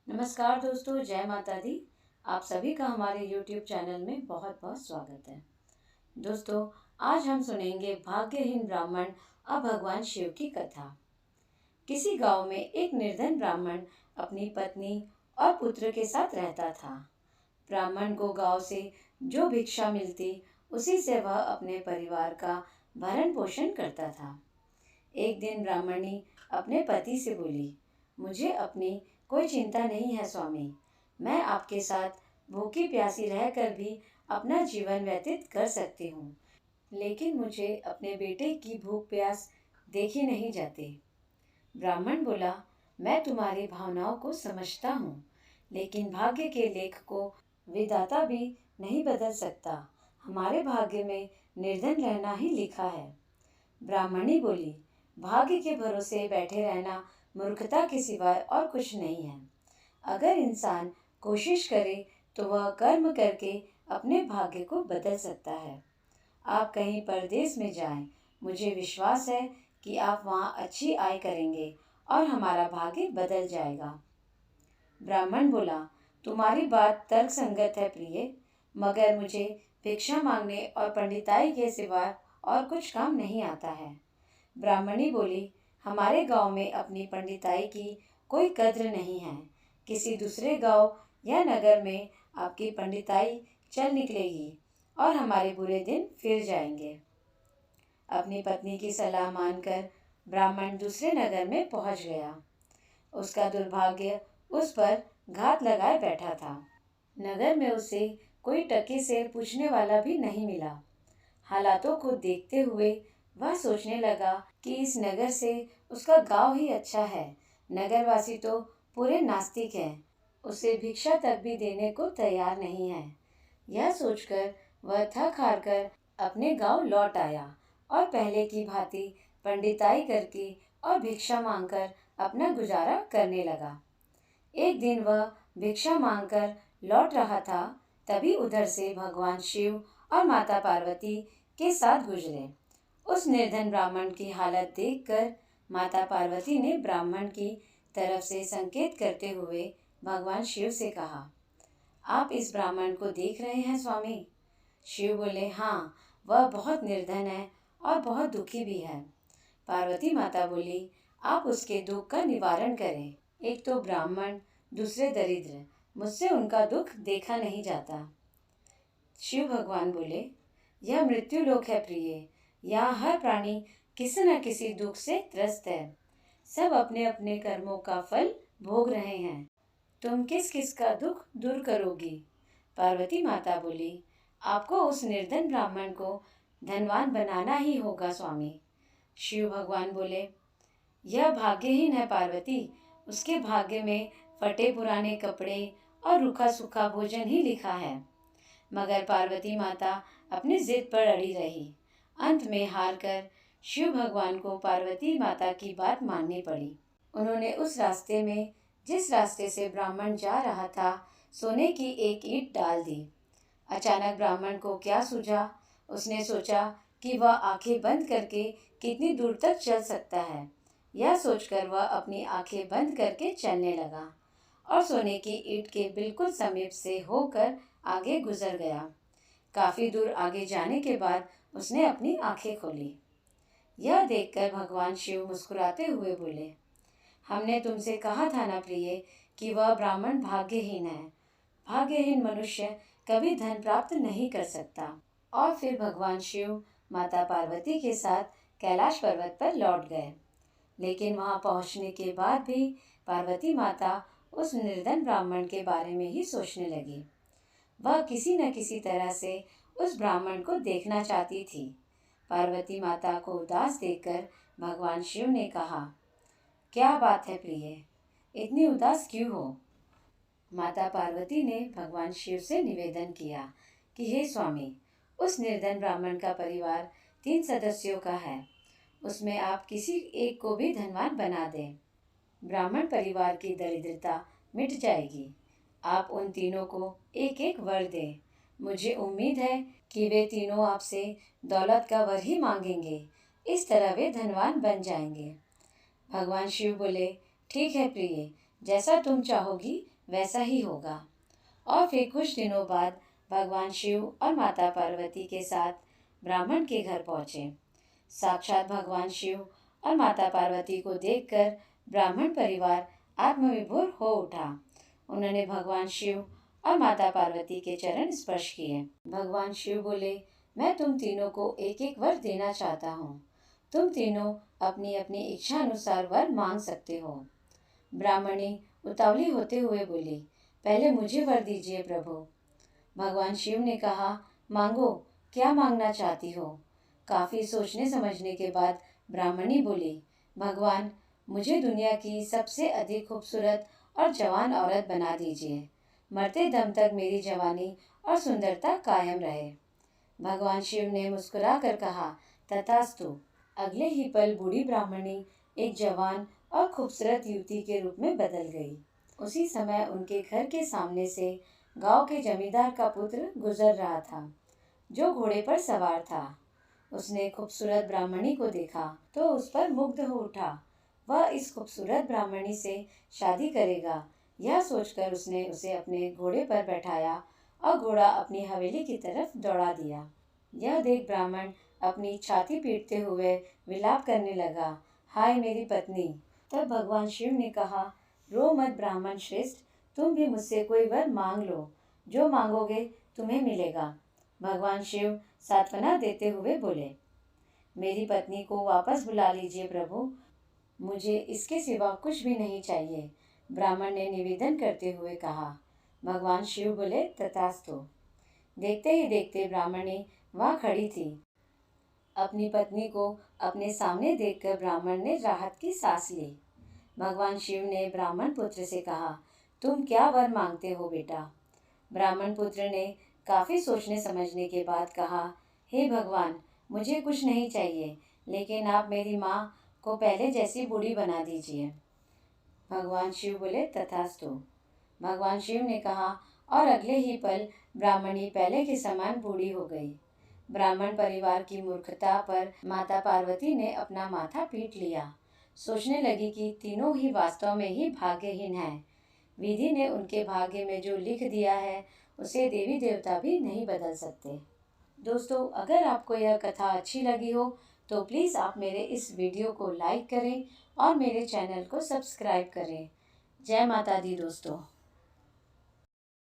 नमस्कार दोस्तों, जय माता दी। आप सभी का हमारे YouTube चैनल में बहुत बहुत स्वागत है। दोस्तों, आज हम सुनेंगे भाग्यहीन ब्राह्मण और भगवान शिव की कथा। किसी गांव में एक निर्धन ब्राह्मण अपनी पत्नी और पुत्र के साथ रहता था। ब्राह्मण को गांव से जो भिक्षा मिलती उसी से वह अपने परिवार का भरण पोषण करता था। एक दिन ब्राह्मणी अपने पति से बोली, मुझे अपनी कोई चिंता नहीं है स्वामी। मैं आपके साथ भूखी प्यासी रहकर भी अपना जीवन व्यतीत कर सकती हूँ, लेकिन मुझे अपने बेटे की भूख प्यास देखी नहीं जाती। ब्राह्मण बोला, मैं तुम्हारी भावनाओं को समझता हूँ, लेकिन भाग्य के लेख को विधाता भी नहीं बदल सकता। हमारे भाग्य में निर्धन रहना ही लिखा है। ब्राह्मणी बोली, भाग्य के भरोसे बैठे रहना मूर्खता के सिवाय और कुछ नहीं है। अगर इंसान कोशिश करे तो वह कर्म करके अपने भाग्य को बदल सकता है। आप कहीं परदेश में जाएं, मुझे विश्वास है कि आप वहाँ अच्छी आय करेंगे और हमारा भाग्य बदल जाएगा। ब्राह्मण बोला, तुम्हारी बात तर्कसंगत है प्रिय, मगर मुझे भिक्षा मांगने और पंडिताई के सिवा और कुछ काम नहीं आता है। ब्राह्मणी बोली, हमारे गांव में अपनी पंडिताई की कोई कद्र नहीं है। किसी दूसरे गांव या नगर में आपकी पंडिताई चल निकलेगी और हमारे बुरे दिन फिर जाएंगे। अपनी पत्नी की सलाह मानकर ब्राह्मण दूसरे नगर में पहुंच गया। उसका दुर्भाग्य उस पर घात लगाए बैठा था। नगर में उसे कोई टके से पूछने वाला भी नहीं मिला। हालातों को देखते हुए वह सोचने लगा कि इस नगर से उसका गांव ही अच्छा है। नगरवासी तो पूरे नास्तिक हैं, उसे भिक्षा तक भी देने को तैयार नहीं है। यह सोचकर वह थक हार कर अपने गांव लौट आया और पहले की भांति पंडिताई करके और भिक्षा मांगकर अपना गुजारा करने लगा। एक दिन वह भिक्षा मांगकर लौट रहा था, तभी उधर से भगवान शिव और माता पार्वती के साथ गुजरे। उस निर्धन ब्राह्मण की हालत देखकर माता पार्वती ने ब्राह्मण की तरफ से संकेत करते हुए भगवान शिव से कहा, आप इस ब्राह्मण को देख रहे हैं स्वामी? शिव बोले, हाँ, वह बहुत निर्धन है और बहुत दुखी भी है। पार्वती माता बोली, आप उसके दुख का निवारण करें। एक तो ब्राह्मण, दूसरे दरिद्र, मुझसे उनका दुख देखा नहीं जाता। शिव भगवान बोले, यह मृत्यु लोक है प्रिय, यहाँ हर प्राणी किसी न किसी दुख से त्रस्त है। सब अपने अपने कर्मों का फल भोग रहे हैं। तुम किस किस का दुख दूर करोगी? पार्वती माता बोली, आपको उस निर्धन ब्राह्मण को धनवान बनाना ही होगा स्वामी। शिव भगवान बोले, यह भाग्यहीन है पार्वती, उसके भाग्य में फटे पुराने कपड़े और रूखा सूखा भोजन ही लिखा है। मगर पार्वती माता अपनी जिद पर अड़ी रही। अंत में हार कर शिव भगवान को पार्वती माता की बात माननी पड़ी। उन्होंने उस रास्ते में, जिस रास्ते से ब्राह्मण जा रहा था, सोने की एक ईंट डाल दी। अचानक ब्राह्मण को क्या सूझा? उसने सोचा कि वह आंखें बंद करके कितनी दूर तक चल सकता है। यह सोचकर वह अपनी आंखें बंद करके चलने लगा और सोने की ईंट के बिल्कुल समीप से होकर आगे गुजर गया। काफी दूर आगे जाने के बाद उसने अपनी आंखें खोली। यह देखकर भगवान शिव मुस्कुराते हुए बोले, हमने तुमसे कहा था ना प्रिय कि वह ब्राह्मण भाग्यहीन है। भाग्यहीन मनुष्य कभी धन प्राप्त नहीं कर सकता। और फिर भगवान शिव माता पार्वती के साथ कैलाश पर्वत पर लौट गए। लेकिन वहां पहुंचने के बाद भी पार्वती माता उस निर्धन ब्राह्मण के बारे में ही सोचने लगी। वह किसी न किसी तरह से उस ब्राह्मण को देखना चाहती थी। पार्वती माता को उदास देखकर भगवान शिव ने कहा, क्या बात है प्रिय, इतनी उदास क्यों हो? माता पार्वती ने भगवान शिव से निवेदन किया कि हे स्वामी, उस निर्धन ब्राह्मण का परिवार 3 सदस्यों का है। उसमें आप किसी एक को भी धनवान बना दें। ब्राह्मण परिवार की दरिद्रता मिट जाएगी। आप उन तीनों को एक एक वर दें। मुझे उम्मीद है कि वे तीनों आपसे दौलत का वर ही मांगेंगे। इस तरह वे धनवान बन जाएंगे। भगवान शिव बोले, ठीक है प्रिय, जैसा तुम चाहोगी वैसा ही होगा। और फिर कुछ दिनों बाद भगवान शिव और माता पार्वती के साथ ब्राह्मण के घर पहुँचे। साक्षात भगवान शिव और माता पार्वती को देखकर ब्राह्मण परिवार आत्मविभोर हो उठा। उन्होंने भगवान शिव और माता पार्वती के चरण स्पर्श किए। भगवान शिव बोले, मैं तुम तीनों को एक एक वर देना चाहता हूँ। तुम तीनों अपनी अपनी इच्छा अनुसार वर मांग सकते हो। ब्राह्मणी उतावली होते हुए बोली, पहले मुझे वर दीजिए प्रभु। भगवान शिव ने कहा, मांगो, क्या मांगना चाहती हो। काफी सोचने समझने के बाद ब्राह्मणी बोली, भगवान, मुझे दुनिया की सबसे अधिक खूबसूरत और जवान औरत बना दीजिए। मरते दम तक मेरी जवानी और सुंदरता कायम रहे। भगवान शिव ने मुस्कुरा कर कहा, तथास्तु। अगले ही पल बूढ़ी ब्राह्मणी एक जवान और खूबसूरत युवती के रूप में बदल गई। उसी समय उनके घर के सामने से गांव के जमींदार का पुत्र गुजर रहा था, जो घोड़े पर सवार था। उसने खूबसूरत ब्राह्मणी को देखा तो उस पर मुग्ध हो उठा। वह इस खूबसूरत ब्राह्मणी से शादी करेगा। यह सोचकर उसने उसे अपने घोड़े पर बैठाया और घोड़ा अपनी हवेली की तरफ दौड़ा दिया। यह देख ब्राह्मण अपनी छाती पीटते हुए विलाप करने लगा, हाय मेरी पत्नी। तब भगवान शिव ने कहा, रो मत ब्राह्मण श्रेष्ठ, तुम भी मुझसे कोई वर मांग लो। जो मांगोगे तुम्हें मिलेगा। भगवान शिव सांत्वना देते हुए बोले, मेरी पत्नी को वापस बुला लीजिए प्रभु, मुझे इसके सिवा कुछ भी नहीं चाहिए। ब्राह्मण ने निवेदन करते हुए कहा। भगवान शिव बोले, तथास्तु। देखते ही देखते ब्राह्मणी वहाँ खड़ी थी। अपनी पत्नी को अपने सामने देखकर ब्राह्मण ने राहत की सांस ली। भगवान शिव ने ब्राह्मण पुत्र से कहा, तुम क्या वर मांगते हो बेटा। ब्राह्मण पुत्र ने काफ़ी सोचने समझने के बाद कहा, हे भगवान, मुझे कुछ नहीं चाहिए, लेकिन आप मेरी माँ को पहले जैसी बूढ़ी बना दीजिए। भगवान शिव बोले, तथास्तु। भगवान शिव ने कहा और अगले ही पल ब्राह्मणी पहले के समान बूढ़ी हो गई। ब्राह्मण परिवार की मूर्खता पर माता पार्वती ने अपना माथा पीट लिया। सोचने लगी कि तीनों ही वास्तव में ही भाग्यहीन हैं। विधि ने उनके भाग्य में जो लिख दिया है उसे देवी देवता भी नहीं बदल सकते। दोस्तों, अगर आपको यह कथा अच्छी लगी हो तो प्लीज़ आप मेरे इस वीडियो को लाइक करें और मेरे चैनल को सब्सक्राइब करें। जय माता दी दोस्तों।